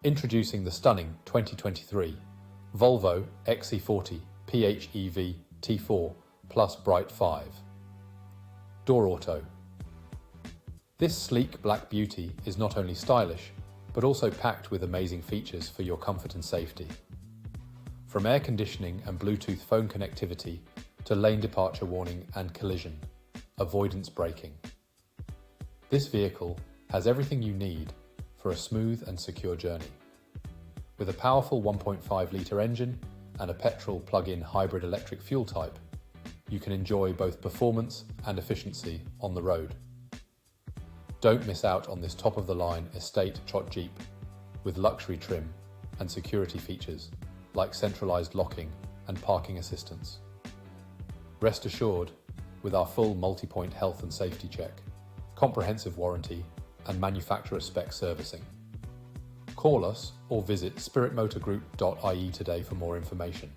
Introducing the stunning 2023 Volvo Xc40 Phev T4 Plus Bright 5. Door Auto. This sleek black beauty is not only stylish, but also packed with amazing features for your comfort and safety. From air conditioning and Bluetooth phone connectivity to lane departure warning and collision avoidance braking. This vehicle has everything you need for a smooth and secure journey. With a powerful 1.5 litre engine and a petrol plug-in hybrid electric fuel type, you can enjoy both performance and efficiency on the road. Don't miss out on this top-of-the-line estatejeep with luxury trim and security features like centralised locking and parking assistance. Rest assured, with our full multi-point health and safety check, comprehensive warranty and manufacturer-spec servicing. Call us or visit spiritmotorgroup.ie today for more information.